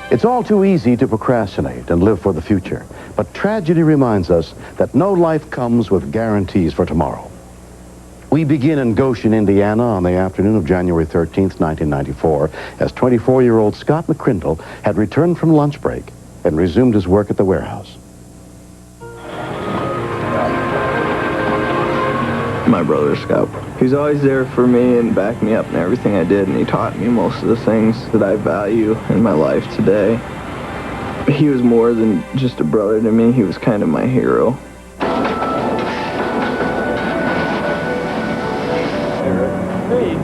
It's all too easy to procrastinate and live for the future, but tragedy reminds us that no life comes with guarantees for tomorrow. We begin in Goshen, Indiana on the afternoon of January 13th, 1994, as 24-year-old Scott McCrindle had returned from lunch break and resumed his work at the warehouse. My brother, Scott. He's always there for me and backed me up in everything I did, and he taught me most of the things that I value in my life today. He was more than just a brother to me. He was kind of my hero.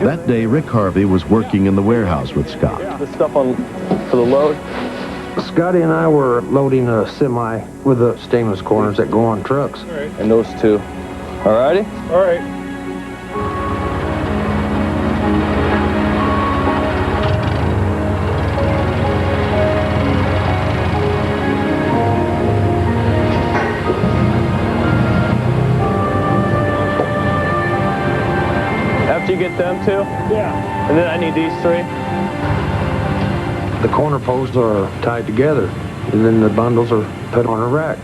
That day, Rick Harvey was working in the warehouse with Scott. The stuff on for the load. Scotty and I were loading a semi with the stainless corners that go on trucks. And those two. All righty? All right. After you get them two? Yeah. And then I need these three? The corner posts are tied together, and then the bundles are put on a rack.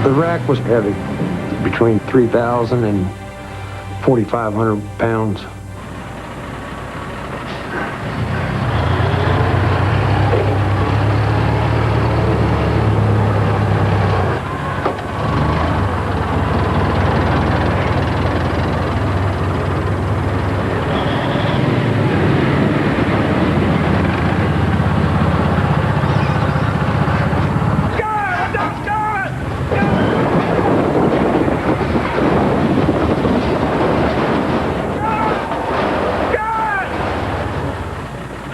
The rack was heavy, between 3,000 and 4,500 pounds.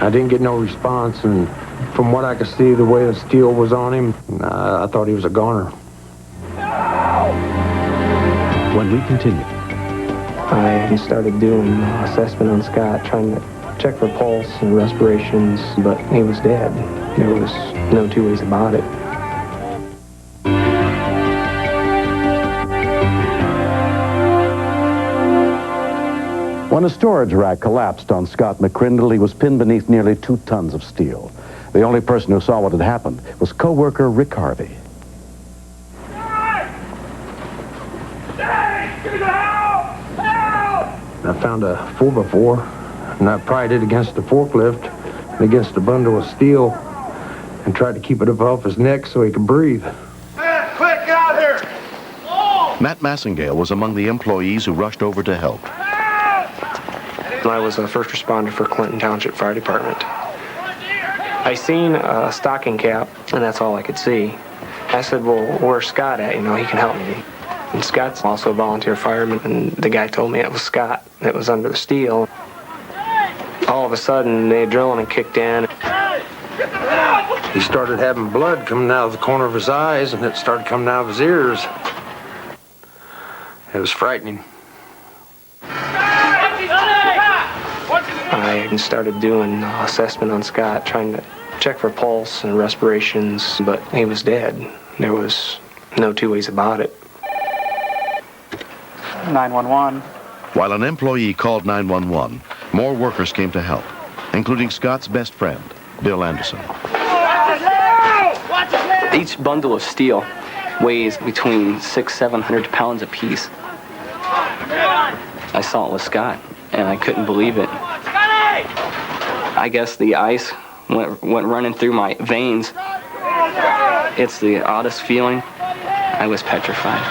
I didn't get no response, and from what I could see, the way the steel was on him, I thought he was a goner. When we continue. I started doing assessment on Scott, trying to check for pulse and respirations, but he was dead. There was no two ways about it. When a storage rack collapsed on Scott McCrindle, he was pinned beneath nearly 2 tons of steel. The only person who saw what had happened was co-worker Rick Harvey. I found a 4x4, and I pried it against the forklift and against a bundle of steel and tried to keep it up off his neck so he could breathe. Man, quick, get out here! Matt Massingale was among the employees who rushed over to help. I was a first responder for Clinton Township Fire Department. I seen a stocking cap, and that's all I could see. I said, well, where's Scott at? You know, he can help me. And Scott's also a volunteer fireman, and the guy told me it was Scott. It was under the steel. All of a sudden, the adrenaline kicked in. He started having blood coming out of the corner of his eyes, and it started coming out of his ears. It was frightening. I started doing assessment on Scott, trying to check for pulse and respirations, but he was dead. There was no two ways about it. 911. While an employee called 911, more workers came to help, including Scott's best friend, Bill Anderson. Each bundle of steel weighs between 600-700 pounds apiece. I saw it with Scott, and I couldn't believe it. I guess the ice went running through my veins. It's the oddest feeling. I was petrified.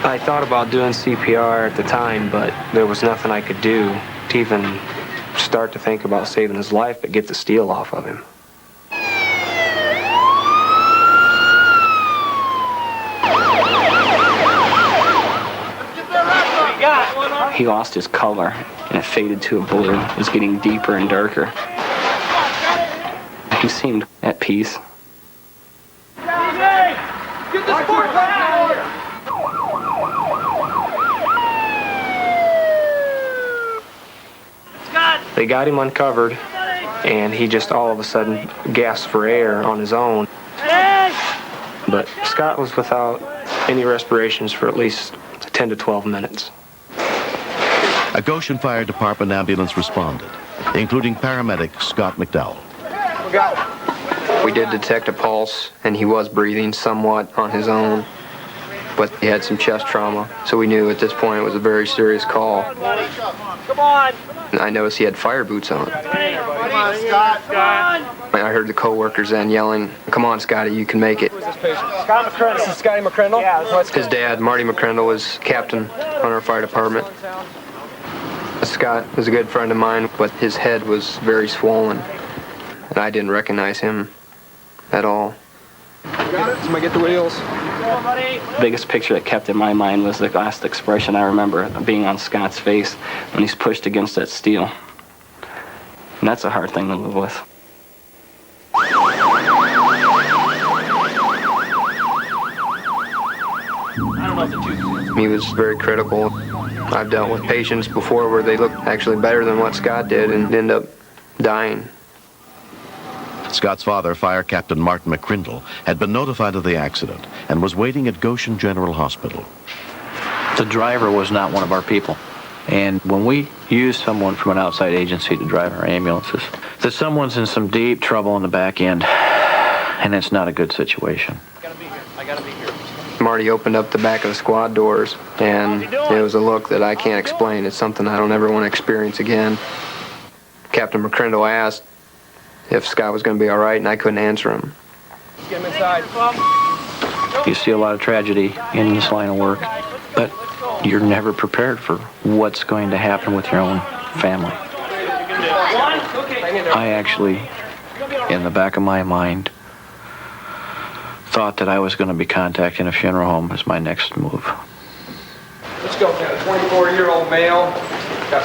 I thought about doing CPR at the time, but there was nothing I could do to even start to think about saving his life but get the steel off of him. He lost his color, and it faded to a blue. It was getting deeper and darker. He seemed at peace. They got him uncovered, and he just all of a sudden gasped for air on his own. But Scott was without any respirations for at least 10 to 12 minutes. A Goshen Fire Department ambulance responded, including paramedic Scott McDowell. We did detect a pulse, and he was breathing somewhat on his own, but he had some chest trauma, so we knew at this point it was a very serious call. Come on! I noticed he had fire boots on. Come on, Scott! I heard the co-workers then yelling, "Come on, Scotty, you can make it." Scott McCrindle. This is Scotty McCrindle? Yeah. His dad, Marty McCrindle, was captain on our fire department. Scott was a good friend of mine, but his head was very swollen, and I didn't recognize him at all. Somebody get the wheels. The biggest picture that kept in my mind was the last expression I remember being on Scott's face when he's pushed against that steel. And that's a hard thing to live with. He was very critical. I've dealt with patients before where they look actually better than what Scott did and end up dying. Scott's father, Fire Captain Martin McCrindle, had been notified of the accident and was waiting at Goshen General Hospital. The driver was not one of our people. And when we use someone from an outside agency to drive our ambulances, that someone's in some deep trouble in the back end, and it's not a good situation. Marty opened up the back of the squad doors, and it was a look that I can't explain. It's something I don't ever want to experience again. Captain McCrindle asked if Scott was going to be all right, and I couldn't answer him. Get him inside. You see a lot of tragedy in this line of work, but you're never prepared for what's going to happen with your own family. I actually, in the back of my mind, thought that I was going to be contacting a funeral home as my next move. Let's go. 24-year-old male.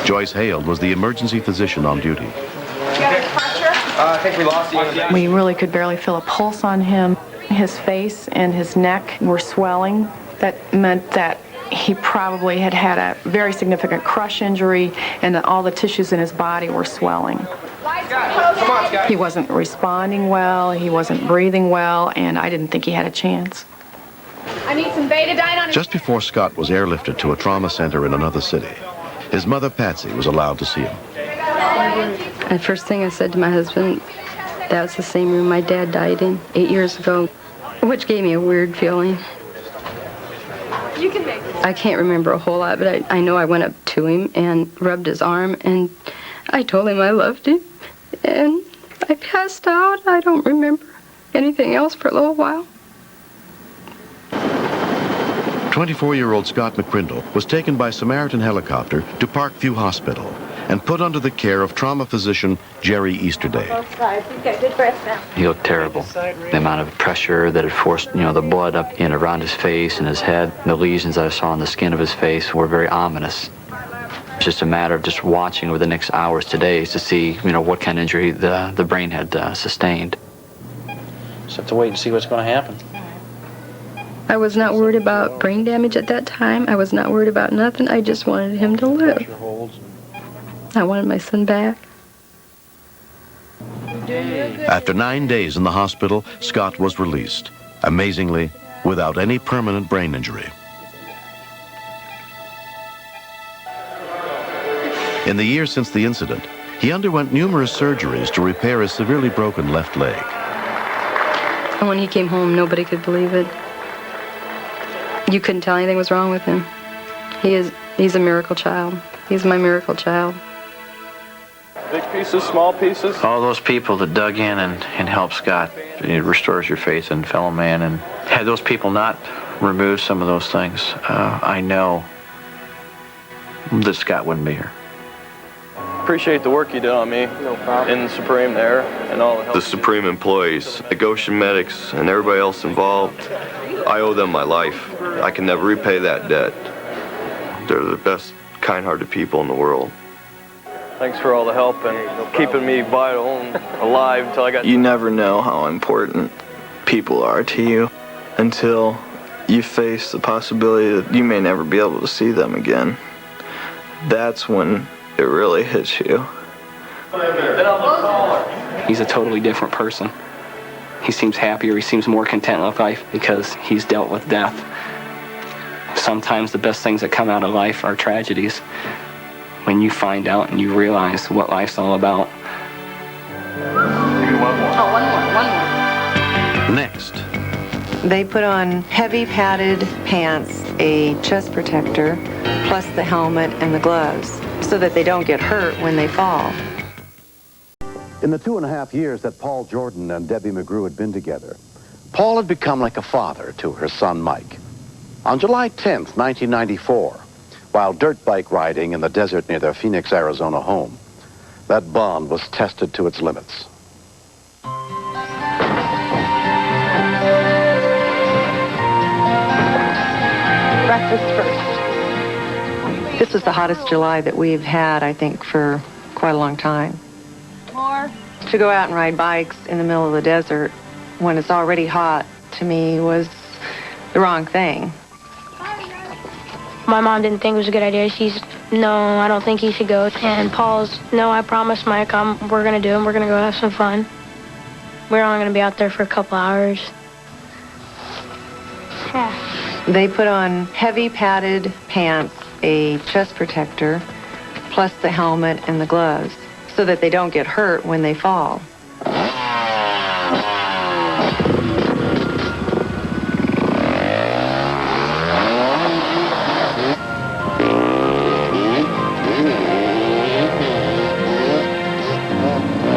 Joyce Hale was the emergency physician on duty. I think we lost you. We really could barely feel a pulse on him. His face and his neck were swelling. That meant that he probably had had a very significant crush injury and that all the tissues in his body were swelling. Come on, Scott. He wasn't responding well, he wasn't breathing well, and I didn't think he had a chance. I need some betadine on his... Just before Scott was airlifted to a trauma center in another city, his mother, Patsy, was allowed to see him. And first thing I said to my husband, that's the same room my dad died in 8 years ago, which gave me a weird feeling. You can make it. I can't remember a whole lot, but I know I went up to him and rubbed his arm, and I told him I loved him, and I passed out. I don't remember anything else for a little while. 24-year-old Scott McCrindle was taken by Samaritan helicopter to Parkview Hospital and put under the care of trauma physician Jerry Easterday. Both sides. You've got good breath now. He looked terrible. The amount of pressure that had forced, the blood up in around his face and his head, the lesions that I saw on the skin of his face were very ominous. It's just a matter of just watching over the next hours to days to see, what kind of injury the brain had sustained. Just have to wait and see what's going to happen. I was not worried about brain damage at that time. I was not worried about nothing. I just wanted him to live. I wanted my son back. After 9 days in the hospital, Scott was released, amazingly, without any permanent brain injury. In the years since the incident, he underwent numerous surgeries to repair his severely broken left leg. And when he came home, nobody could believe it. You couldn't tell anything was wrong with him. He's a miracle child. He's my miracle child. Big pieces, small pieces? All those people that dug in and helped Scott, it restores your faith in fellow man. And had those people not removed some of those things, I know that Scott wouldn't be here. Appreciate the work you did on me. No problem. In the Supreme there and all the help. The Supreme employees, the Goshen medics, and everybody else involved, I owe them my life. I can never repay that debt. They're the best, kind-hearted people in the world. Thanks for all the help and keeping me vital and alive until I got... You never know how important people are to you until you face the possibility that you may never be able to see them again. That's when it really hits you. He's a totally different person. He seems happier, he seems more content with life because he's dealt with death. Sometimes the best things that come out of life are tragedies. when you find out and you realize what life's all about. Maybe one more. Oh, one more. Next. They put on heavy padded pants, a chest protector, plus the helmet and the gloves, so that they don't get hurt when they fall. In the 2.5 years that Paul Jordan and Debbie McGrew had been together, Paul had become like a father to her son Mike. On July 10th, 1994, while dirt bike riding in the desert near their Phoenix, Arizona home, that bond was tested to its limits. Breakfast first. This is the hottest July that we've had, I think, for quite a long time. More. To go out and ride bikes in the middle of the desert when it's already hot, to me, was the wrong thing. My mom didn't think it was a good idea. She's, no, I don't think he should go. And Paul's, no, I promise, Mike, we're going to do it. We're going to go have some fun. We're only going to be out there for a couple hours. Yeah. They put on heavy padded pants, a chest protector, plus the helmet and the gloves, so that they don't get hurt when they fall.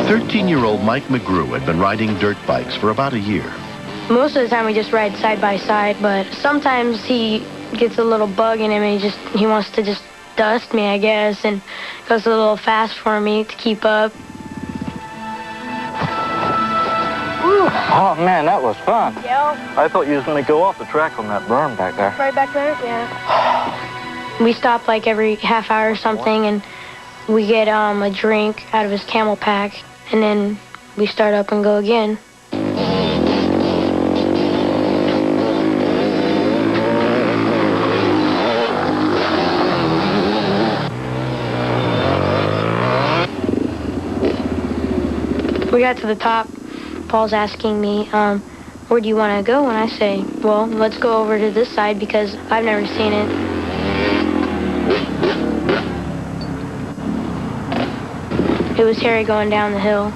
13-year-old Mike McGrew had been riding dirt bikes for about a year. Most of the time we just ride side by side, but sometimes he gets a little bug in him and he wants to just dust me, I guess, and goes a little fast for me to keep up. Ooh. Oh man, that was fun. Yeah. I thought you was gonna go off the track on that berm back there. Right back there? Yeah. We stop like every half hour or something, and we get a drink out of his camel pack, and then we start up and go again. We got to the top. Paul's asking me, where do you want to go? And I say, well, let's go over to this side because I've never seen it. It was Harry going down the hill.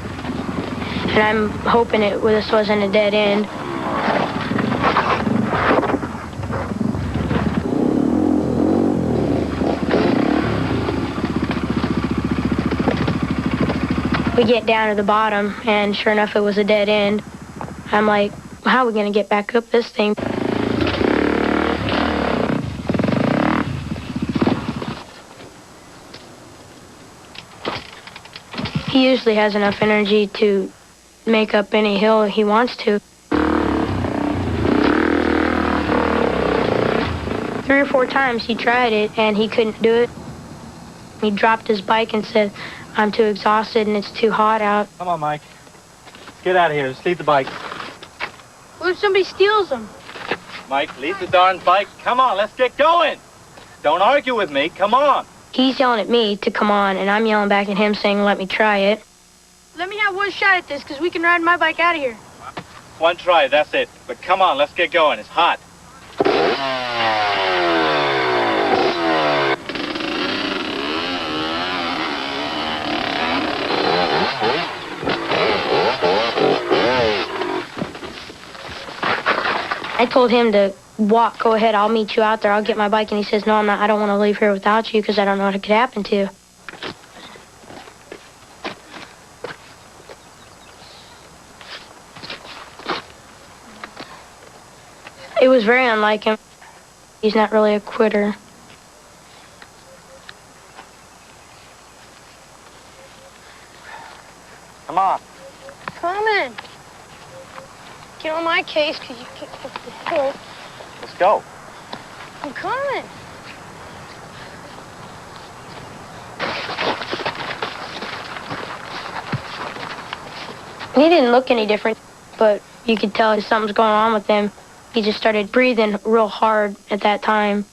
And I'm hoping this wasn't a dead end. We get down to the bottom, and sure enough, it was a dead end. I'm like, how are we going to get back up this thing? He usually has enough energy to make up any hill he wants to. 3 or 4 times he tried it, and he couldn't do it. He dropped his bike and said, I'm too exhausted and it's too hot out. Come on, Mike. Let's get out of here. Let's leave the bike. What if somebody steals them? Mike, leave the darn bike. Come on, let's get going. Don't argue with me. Come on. He's yelling at me to come on, and I'm yelling back at him saying, let me try it. Let me have one shot at this, because we can ride my bike out of here. One try, that's it. But come on, let's get going. It's hot. I told him to walk, go ahead, I'll meet you out there, I'll get my bike, and he says, no, I'm not, I don't want to leave here without you because I don't know what could happen to you. It was very unlike him. He's not really a quitter. Come on. Coming. Get on my case, because you can't get the hill. Let's go. I'm coming. He didn't look any different, but you could tell something's going on with him. He just started breathing real hard at that time.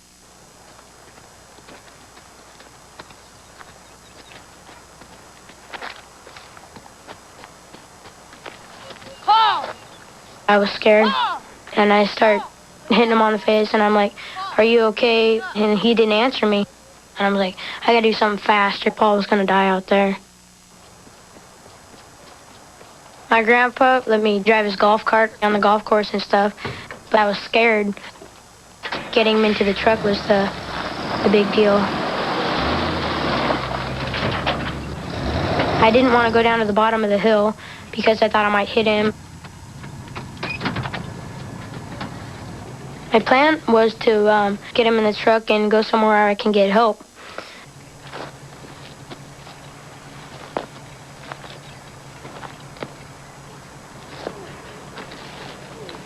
I was scared, and I start hitting him on the face, and I'm like, are you okay? And he didn't answer me. And I was like, I gotta do something fast or Paul was gonna die out there. My grandpa let me drive his golf cart on the golf course and stuff, but I was scared. Getting him into the truck was the big deal. I didn't want to go down to the bottom of the hill because I thought I might hit him. My plan was to get him in the truck and go somewhere where I can get help.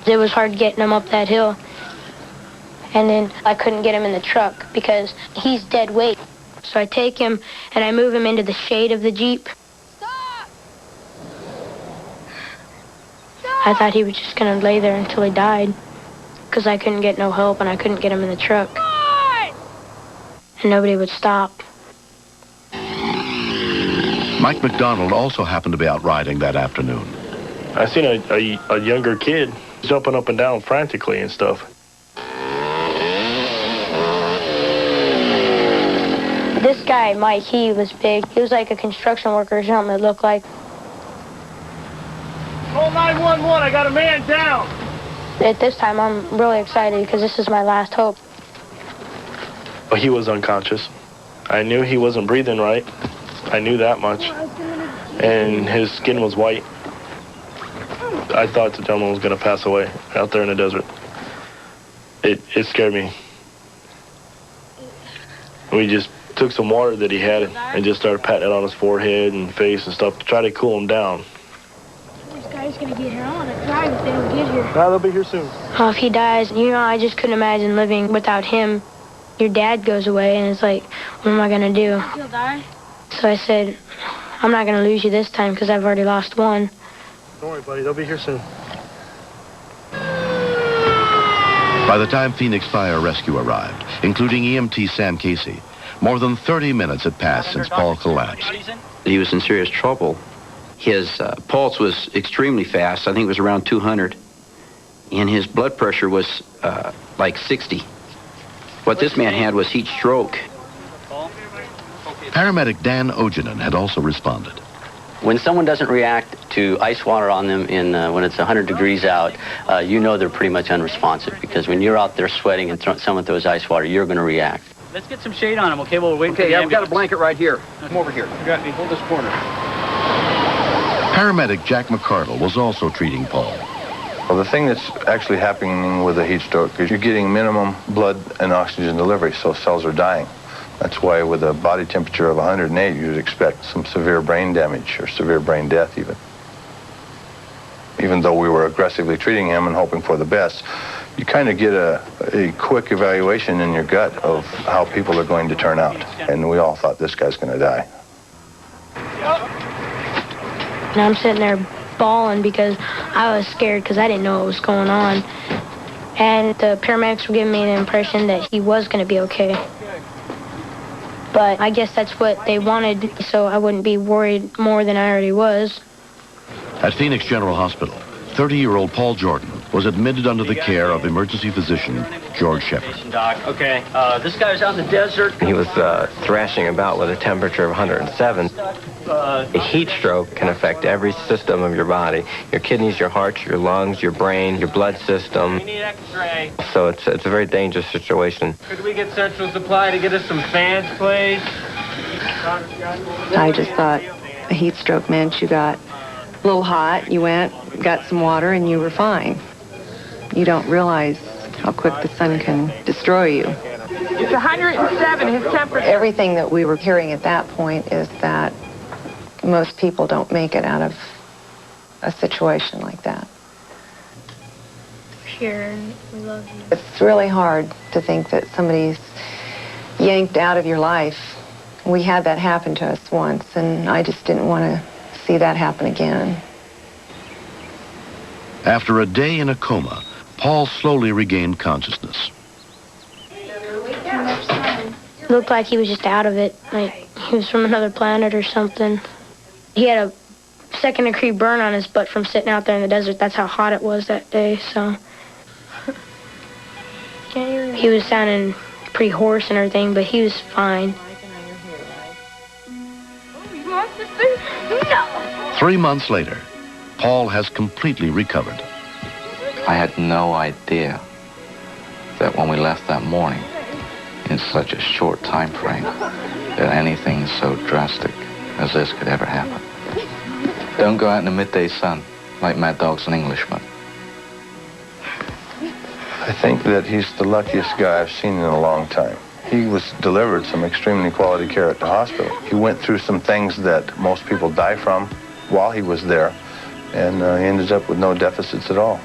It was hard getting him up that hill. And then I couldn't get him in the truck because he's dead weight. So I take him and I move him into the shade of the Jeep. I thought he was just going to lay there until he died because I couldn't get no help and I couldn't get him in the truck. And nobody would stop. Mike McDonald also happened to be out riding that afternoon. I seen a younger kid jumping up and down frantically and stuff. This guy, Mike, he was big. He was like a construction worker or something, it looked like. Call 911, I got a man down. At this time, I'm really excited because this is my last hope. But he was unconscious. I knew he wasn't breathing right. I knew that much. And his skin was white. I thought the gentleman was going to pass away out there in the desert. It scared me. We just took some water that he had and just started patting it on his forehead and face and stuff to try to cool him down. This guy's going to get here. I want to drive if they don't get here. They'll be here soon. If he dies, I just couldn't imagine living without him. Your dad goes away, and it's like, what am I going to do? He'll die. So I said, I'm not going to lose you this time because I've already lost one. Don't worry, buddy. They'll be here soon. By the time Phoenix Fire Rescue arrived, including EMT Sam Casey, more than 30 minutes had passed since Paul collapsed. He was in serious trouble. His pulse was extremely fast. I think it was around 200. And his blood pressure was like 60. What this man had was heat stroke. Paramedic Dan Ojanen had also responded. When someone doesn't react to ice water on them when it's 100 degrees out, you know they're pretty much unresponsive because when you're out there sweating and someone throws ice water, you're going to react. Let's get some shade on him, okay? While we're waiting for the Yeah, we've got a ambulance. blanket right here. Come over here. You got me. Hold this corner. Paramedic Jack McCardle was also treating Paul. Well, the thing that's actually happening with a heat stroke is you're getting minimum blood and oxygen delivery, so cells are dying. That's why with a body temperature of 108, you'd expect some severe brain damage or severe brain death even. Even though we were aggressively treating him and hoping for the best, you kind of get a quick evaluation in your gut of how people are going to turn out. And we all thought this guy's going to die. And I'm sitting there bawling because I was scared because I didn't know what was going on. And the paramedics were giving me the impression that he was going to be okay. But I guess that's what they wanted, so I wouldn't be worried more than I already was. At Phoenix General Hospital, 30-year-old Paul Jordan was admitted under the care of emergency physician George Shepard. Okay, this guy was out in the desert. He was thrashing about with a temperature of 107. A heat stroke can affect every system of your body. Your kidneys, your heart, your lungs, your brain, your blood system. We need X-ray. So it's a very dangerous situation. Could we get Central Supply to get us some fans, please? I just thought a heat stroke meant you got a little hot, you went, got some water, and you were fine. You don't realize how quick the sun can destroy you. It's 107, his temperature. Everything that we were hearing at that point is that most people don't make it out of a situation like that. Sure, we love you. It's really hard to think that somebody's yanked out of your life. We had that happen to us once, and I just didn't want to see that happen again. After a day in a coma, Paul slowly regained consciousness. It looked like he was just out of it, like he was from another planet or something. He had a second-degree burn on his butt from sitting out there in the desert. That's how hot it was that day, so. He was sounding pretty hoarse and everything, but he was fine. You want this thing? No! 3 months later, Paul has completely recovered. I had no idea that when we left that morning, in such a short time frame, that anything so drastic as this could ever happen. Don't go out in the midday sun like mad dogs and Englishmen. I think that he's the luckiest guy I've seen in a long time. He was delivered some extremely quality care at the hospital. He went through some things that most people die from while he was there, and he ended up with no deficits at all.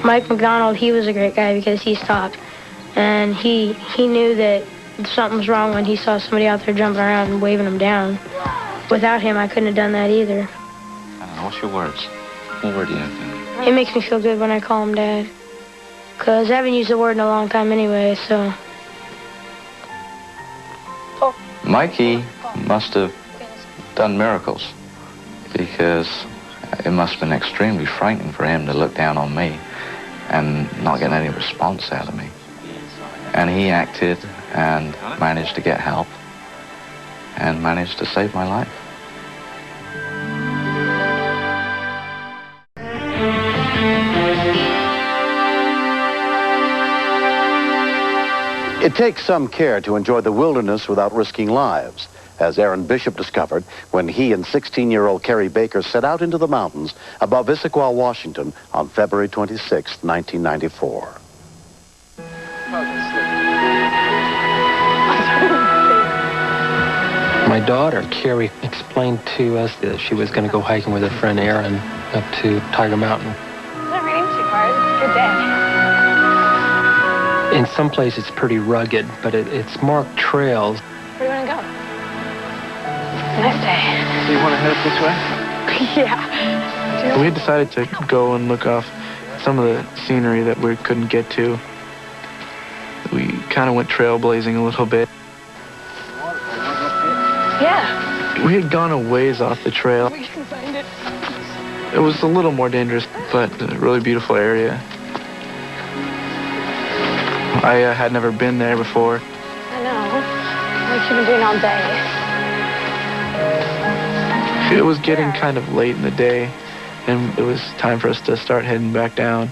Mike McDonald, he was a great guy because he stopped, and he knew that something was wrong when he saw somebody out there jumping around and waving him down. Without him, I couldn't have done that either. I don't know, what's your words? What word do you have? It makes me feel good when I call him Dad, because I haven't used the word in a long time anyway, so. Mikey must have done miracles, because it must have been extremely frightening for him to look down on me and not get any response out of me. And he acted and managed to get help and managed to save my life. It takes some care to enjoy the wilderness without risking lives, as Aaron Bishop discovered when he and 16-year-old Carrie Baker set out into the mountains above Issaquah, Washington on February 26, 1994. My daughter, Carrie, explained to us that she was going to go hiking with her friend Aaron up to Tiger Mountain. I'm not raining too hard. It's a good day. In some places, it's pretty rugged, but it's marked trails. Where do you want to go? Nice day. So you want to head up this way? Yeah. We had decided to go and look off some of the scenery that we couldn't get to. We kind of went trailblazing a little bit. Yeah. We had gone a ways off the trail. We can find it. It was a little more dangerous, but a really beautiful area. I had never been there before. I know. What you been doing all day? It was getting kind of late in the day, and it was time for us to start heading back down.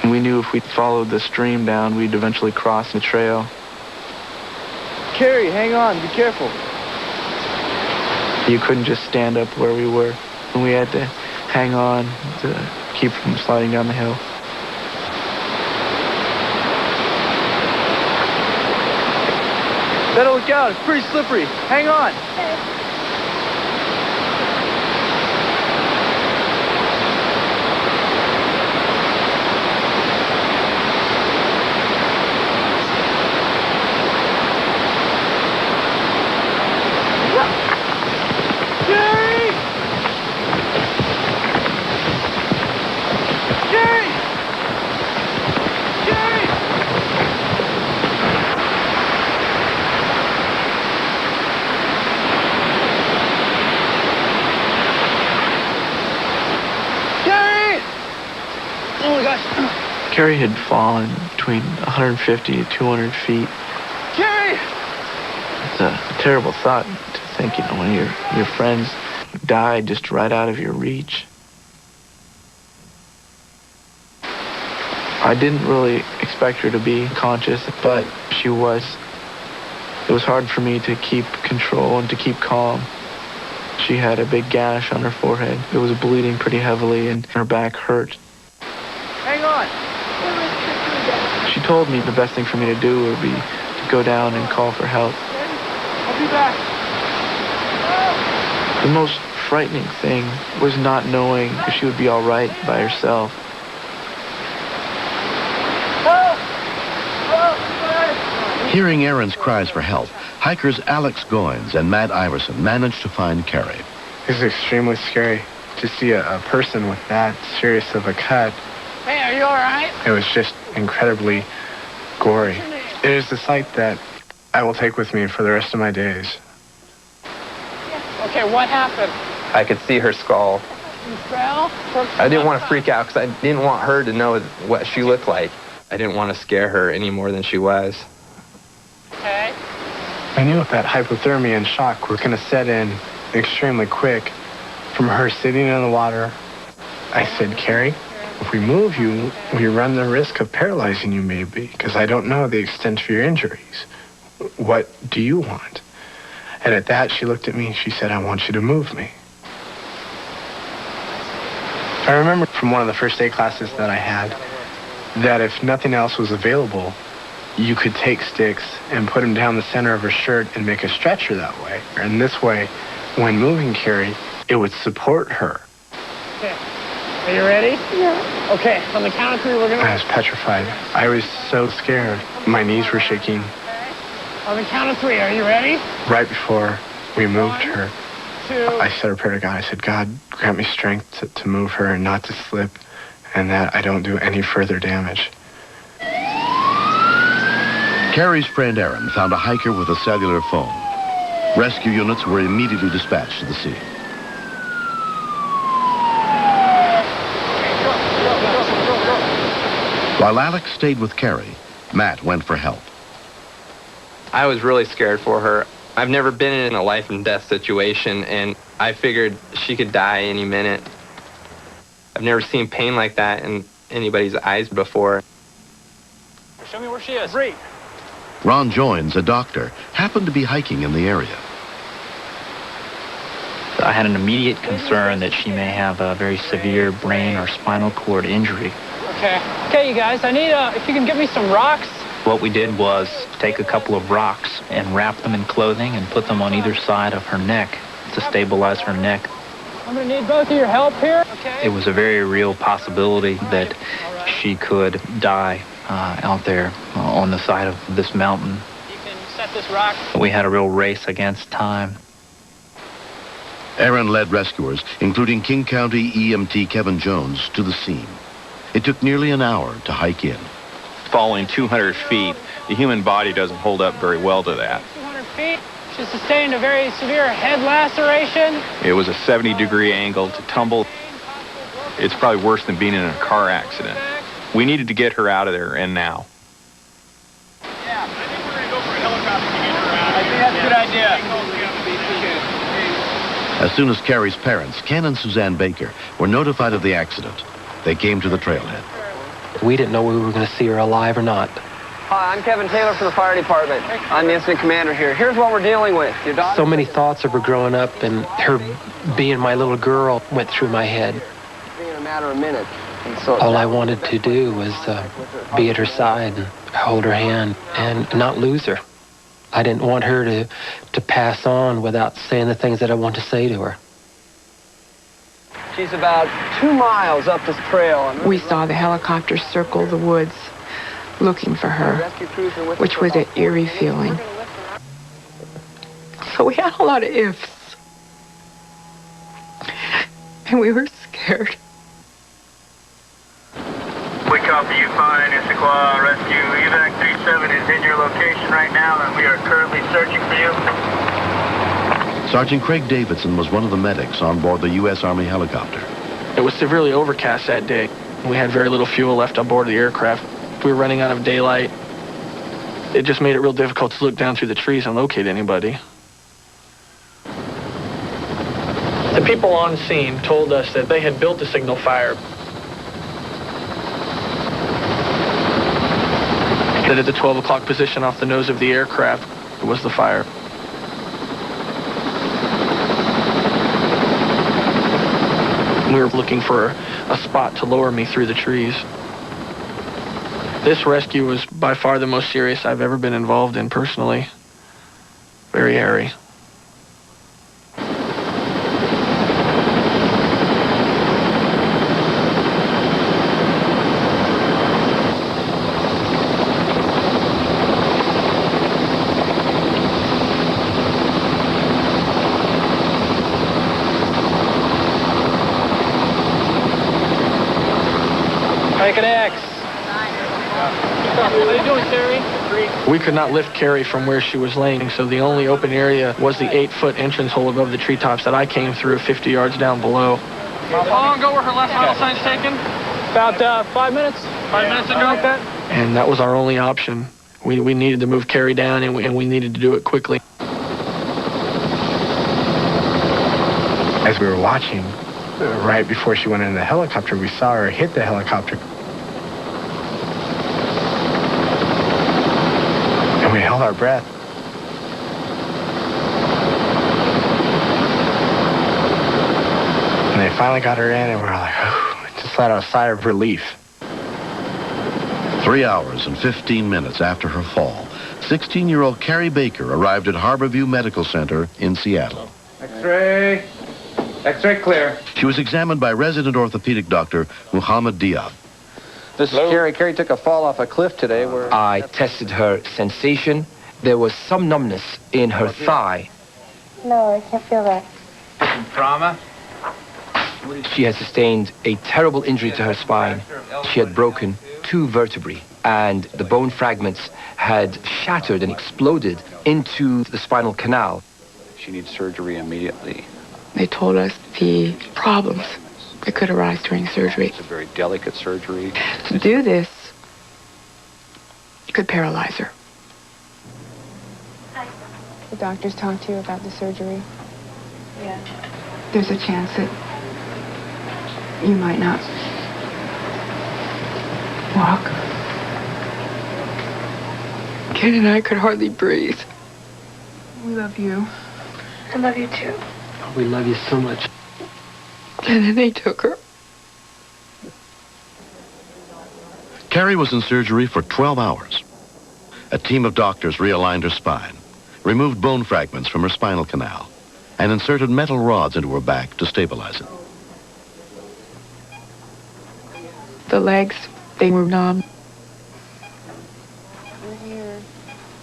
And we knew if we followed the stream down, we'd eventually cross the trail. Carrie, hang on, be careful. You couldn't just stand up where we were, and we had to hang on to keep from sliding down the hill. Better look out, it's pretty slippery. Hang on. Carrie had fallen between 150 to 200 feet. Carrie! It's a terrible thought to think, you know, when your friends died just right out of your reach. I didn't really expect her to be conscious, but she was. It was hard for me to keep control and to keep calm. She had a big gash on her forehead. It was bleeding pretty heavily and her back hurt. Hang on! She told me the best thing for me to do would be to go down and call for help. I'll be back. The most frightening thing was not knowing if she would be all right by herself. Hearing Aaron's cries for help, hikers Alex Goins and Matt Iverson managed to find Carrie. It was extremely scary to see a person with that serious of a cut. Hey, are you all right? It was just incredibly gory. It is a sight that I will take with me for the rest of my days. Okay, what happened? I could see her skull I didn't want to freak out because I didn't want her to know what she looked like. I didn't want to scare her any more than she was. Okay. I knew that hypothermia and shock were going to set in extremely quick from her sitting in the water. I said, Carrie, if we move you, we run the risk of paralyzing you maybe, because I don't know the extent of your injuries. What do you want? And at that, she looked at me and she said, I want you to move me. I remember from one of the first aid classes that I had that if nothing else was available, you could take sticks and put them down the center of her shirt and make a stretcher that way. And this way, when moving Carrie, it would support her. Okay. Are you ready? Yeah. Okay, on the count of 3, we're gonna... I was petrified. I was so scared. My knees were shaking. On the count of 3, are you ready? Right before we moved her, 2. I said a prayer to God. I said, God, grant me strength to move her and not to slip, and that I don't do any further damage. Carrie's friend Aaron found a hiker with a cellular phone. Rescue units were immediately dispatched to the scene. While Alex stayed with Carrie, Matt went for help. I was really scared for her. I've never been in a life and death situation, and I figured she could die any minute. I've never seen pain like that in anybody's eyes before. Show me where she is. Ron Joins, a doctor, happened to be hiking in the area. I had an immediate concern that she may have a very severe brain or spinal cord injury. Okay, you guys, I need, if you can give me some rocks. What we did was take a couple of rocks and wrap them in clothing and put them on either side of her neck to stabilize her neck. I'm gonna need both of your help here. Okay. It was a very real possibility that she could die out there on the side of this mountain. You can set this rock. We had a real race against time. Aaron led rescuers, including King County EMT Kevin Jones, to the scene. It took nearly an hour to hike in. Falling 200 feet, the human body doesn't hold up very well to that. 200 feet. She sustained a very severe head laceration. It was a 70-degree angle to tumble. It's probably worse than being in a car accident. We needed to get her out of there, and now. Yeah, I think we're going to go for a helicopter to get her out. I think that's a good idea. As soon as Carrie's parents, Ken and Suzanne Baker, were notified of the accident, they came to the trailhead. We didn't know we were going to see her alive or not. Hi, I'm Kevin Taylor from the fire department. I'm the incident commander here. Here's what we're dealing with. Your daughter... So many thoughts of her growing up and her being my little girl went through my head. In a matter of minutes. So all I wanted to do was be at her side and hold her hand and not lose her. I didn't want her to pass on without saying the things that I want to say to her. She's about 2 miles up this trail. We saw the helicopter circle the woods looking for her, which was an eerie feeling. So we had a lot of ifs. And we were scared. We copy you fine, Issaquah Rescue. Evac 37 is in your location right now, and we are currently searching for you. Sergeant Craig Davidson was one of the medics on board the U.S. Army helicopter. It was severely overcast that day. We had very little fuel left on board the aircraft. We were running out of daylight. It just made it real difficult to look down through the trees and locate anybody. The people on scene told us that they had built a signal fire. That at the 12 o'clock position off the nose of the aircraft was the fire. We were looking for a spot to lower me through the trees. This rescue was by far the most serious I've ever been involved in personally. Very hairy. Take an X. How you doing, Terry? We could not lift Carrie from where she was laying, so the only open area was the 8-foot entrance hole above the treetops that I came through 50 yards down below. How long ago were her last vital signs taken? About 5 minutes. 5 minutes ago? Like that. And that was our only option. We needed to move Carrie down, and we needed to do it quickly. As we were watching, right before she went into the helicopter, we saw her hit the helicopter. And we held our breath. And they finally got her in, and we were like, oh, just let out a sigh of relief. 3 hours and 15 minutes after her fall, 16-year-old Carrie Baker arrived at Harborview Medical Center in Seattle. X-ray. X-ray clear. She was examined by resident orthopedic doctor Muhammad Diab. This is Carrie. Carrie took a fall off a cliff today where... I tested her sensation. There was some numbness in her thigh. No, I can't feel that. Trauma? She had sustained a terrible injury to her spine. She had broken 2 vertebrae, and the bone fragments had shattered and exploded into the spinal canal. She needs surgery immediately. They told us the problems that could arise during surgery. It's a very delicate surgery. To do this, it could paralyze her. The doctors talked to you about the surgery? Yeah. There's a chance that you might not walk. Ken and I could hardly breathe. We love you. I love you too. We love you so much. And then they took her. Carrie was in surgery for 12 hours. A team of doctors realigned her spine, removed bone fragments from her spinal canal, and inserted metal rods into her back to stabilize it. The legs, they were numb.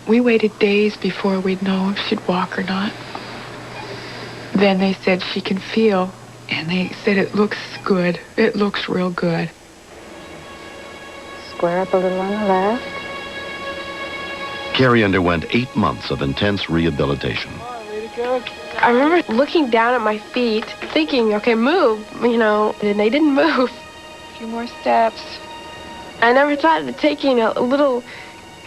We waited days before we'd know if she'd walk or not. Then they said she can feel, and they said it looks good. It looks real good. Square up a little on the left. Carrie underwent 8 months of intense rehabilitation. I remember looking down at my feet, thinking, okay, move, and they didn't move. A few more steps. I never thought that taking a little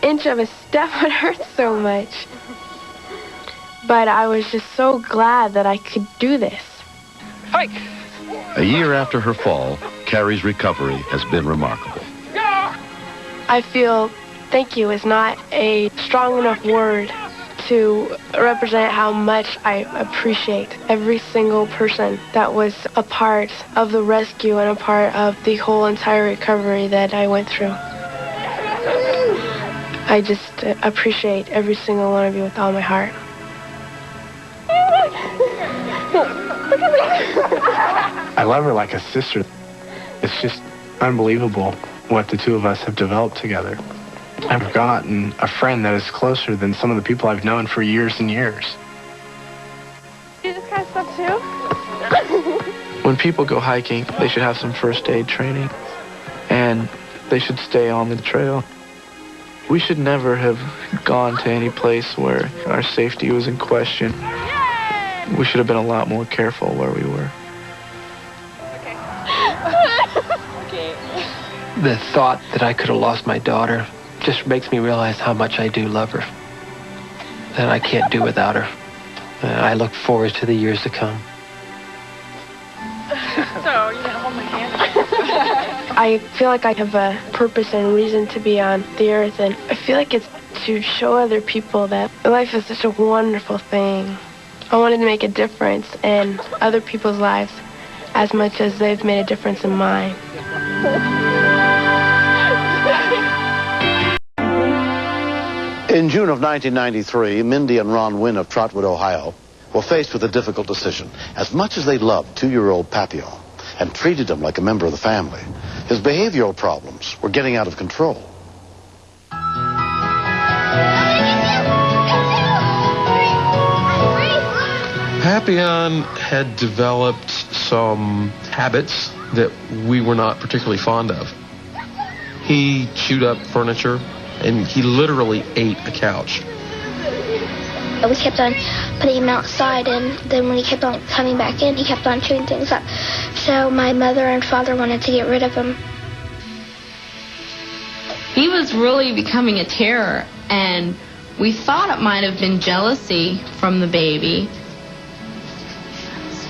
inch of a step would hurt so much. But I was just so glad that I could do this. Hike! A year after her fall, Carrie's recovery has been remarkable. I feel thank you is not a strong enough word to represent how much I appreciate every single person that was a part of the rescue and a part of the whole entire recovery that I went through. I just appreciate every single one of you with all my heart. I love her like a sister. It's just unbelievable what the two of us have developed together. I've gotten a friend that is closer than some of the people I've known for years and years. Do this kind of stuff too? When people go hiking, they should have some first aid training, and they should stay on the trail. We should never have gone to any place where our safety was in question. We should have been a lot more careful where we were. Okay. The thought that I could have lost my daughter just makes me realize how much I do love her. That I can't do without her. I look forward to the years to come. So, you gotta hold my hand. I feel like I have a purpose and reason to be on the earth, and I feel like it's to show other people that life is such a wonderful thing. I wanted to make a difference in other people's lives as much as they've made a difference in mine. In June of 1993, Mindy and Ron Wynn of Trotwood, Ohio, were faced with a difficult decision. As much as they loved 2-year-old Papillon and treated him like a member of the family, his behavioral problems were getting out of control. Papillon had developed some habits that we were not particularly fond of. He chewed up furniture, and he literally ate a couch. We kept on putting him outside, and then when he kept on coming back in, he kept on chewing things up. So my mother and father wanted to get rid of him. He was really becoming a terror, and we thought it might have been jealousy from the baby.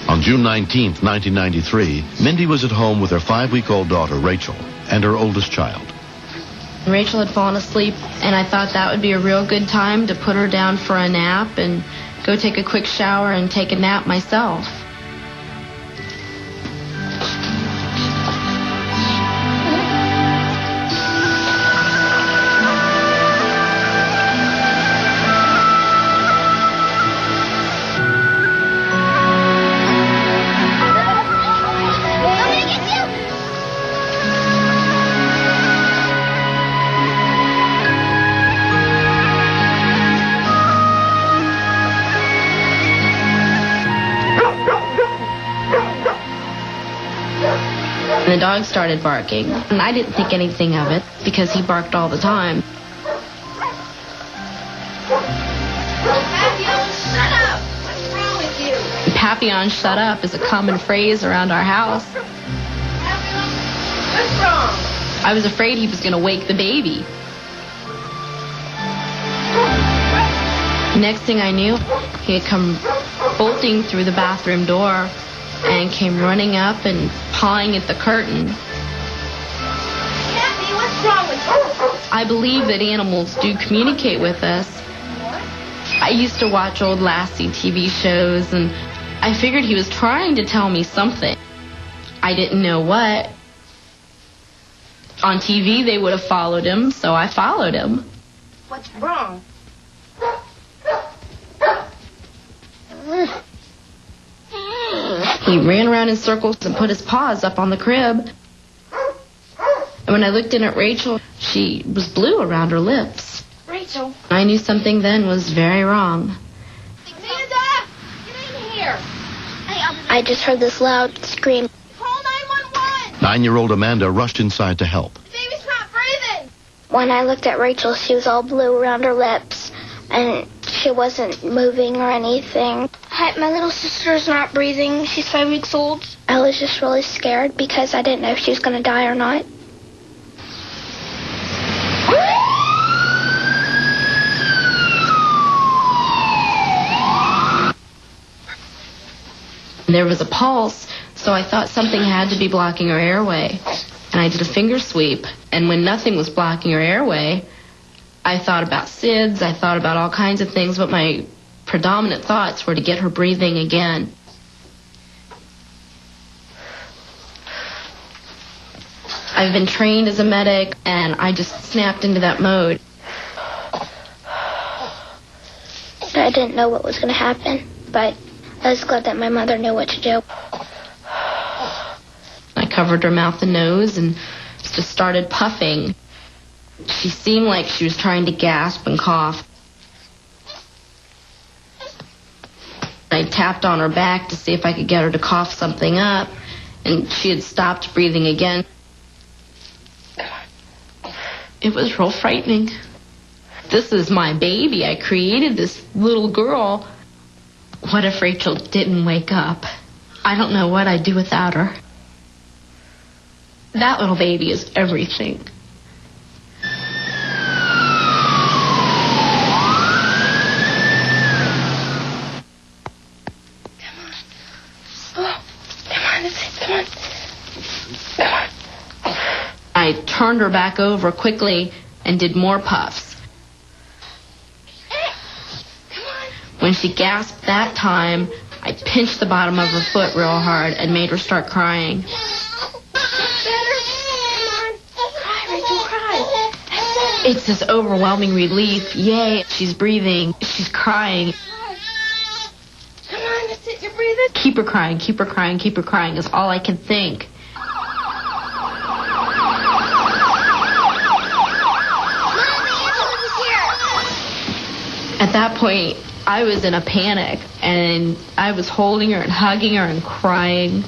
On June 19th, 1993, Mindy was at home with her 5-week-old daughter, Rachel, and her oldest child. Rachel had fallen asleep, and I thought that would be a real good time to put her down for a nap and go take a quick shower and take a nap myself. The dog started barking, and I didn't think anything of it because he barked all the time. Papillon, shut up! What's wrong with you? Papillon, shut up is a common phrase around our house. What's wrong? I was afraid he was going to wake the baby. Next thing I knew, he had come bolting through the bathroom door and came running up and pawing at the curtain. Happy, what's wrong with you? I believe that animals do communicate with us. I used to watch old Lassie TV shows, and I figured he was trying to tell me something. I didn't know what. On TV, they would have followed him, so I followed him. What's wrong? He ran around in circles and put his paws up on the crib. And when I looked in at Rachel, she was blue around her lips. Rachel. I knew something then was very wrong. Amanda! Get in here! I just heard this loud scream. Call 911! 9-year-old Amanda rushed inside to help. The baby's not breathing! When I looked at Rachel, she was all blue around her lips, and she wasn't moving or anything. My little sister's not breathing. She's 5 weeks old. I was just really scared because I didn't know if she was going to die or not. There was a pulse, so I thought something had to be blocking her airway. And I did a finger sweep, and when nothing was blocking her airway, I thought about SIDS, I thought about all kinds of things, but my predominant thoughts were to get her breathing again. I've been trained as a medic, and I just snapped into that mode. I didn't know what was going to happen, but I was glad that my mother knew what to do. I covered her mouth and nose and just started puffing. She seemed like she was trying to gasp and cough. I tapped on her back to see if I could get her to cough something up, and she had stopped breathing again. It was real frightening. This is my baby. I created this little girl. What if Rachel didn't wake up? I don't know what I'd do without her. That little baby is everything. I turned her back over quickly and did more puffs. When she gasped that time, I pinched the bottom of her foot real hard and made her start crying. It's this overwhelming relief. Yay, she's breathing. She's crying. Come on, that's it, you're breathing. Keep her crying, keep her crying, keep her crying is all I could think. At that point, I was in a panic, and I was holding her and hugging her and crying.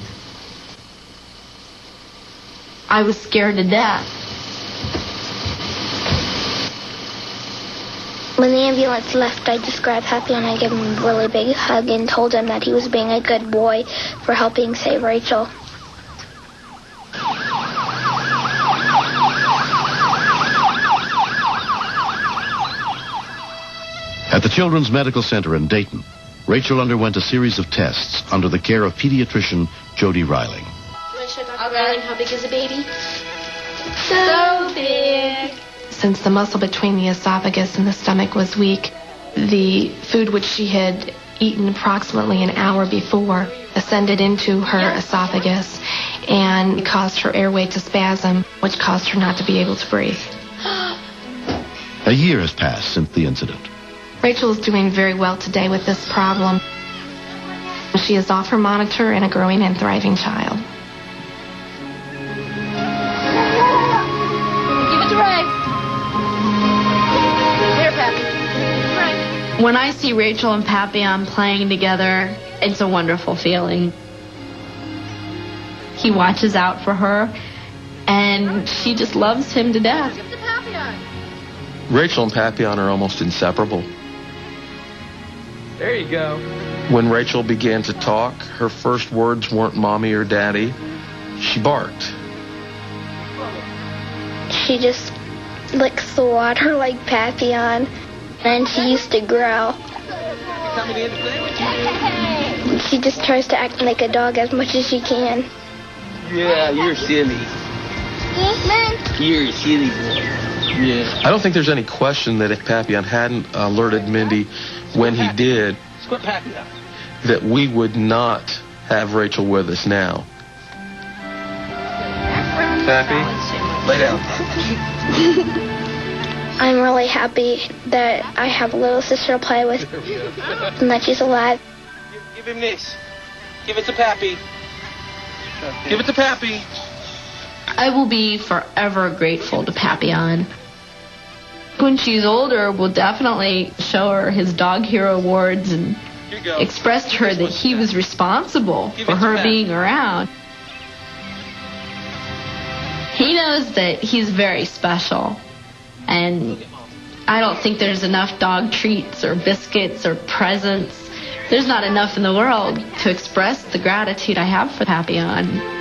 I was scared to death. When the ambulance left, I just grabbed Happy and I gave him a really big hug and told him that he was being a good boy for helping save Rachel. At the Children's Medical Center in Dayton, Rachel underwent a series of tests under the care of pediatrician Jody Riling. Riling, how big is a baby? So big. Since the muscle between the esophagus and the stomach was weak, the food which she had eaten approximately an hour before ascended into her esophagus and caused her airway to spasm, which caused her not to be able to breathe. A year has passed since the incident. Rachel is doing very well today with this problem. She is off her monitor and a growing and thriving child. Give it to Ray. Here, Pappy. Ray. When I see Rachel and Papillon playing together, it's a wonderful feeling. He watches out for her, and she just loves him to death. Give it to Papillon. Rachel and Papillon are almost inseparable. There you go. When Rachel began to talk, her first words weren't mommy or daddy. She barked. She just licks the water like Papillon, and she used to growl. She just tries to act like a dog as much as she can. Yeah, you're silly. You're a silly boy. Yeah. I don't think there's any question that if Papillon hadn't alerted Mindy when he did, that we would not have Rachel with us now. Pappy, lay down. I'm really happy that I have a little sister to play with and that she's alive. Give him this. Give it to Pappy. Give it to Pappy. I will be forever grateful to Papillon. When she's older, we'll definitely show her his Dog Hero Awards and express to her that he was responsible for her being around. He knows that he's very special, and I don't think there's enough dog treats or biscuits or presents. There's not enough in the world to express the gratitude I have for Papillon.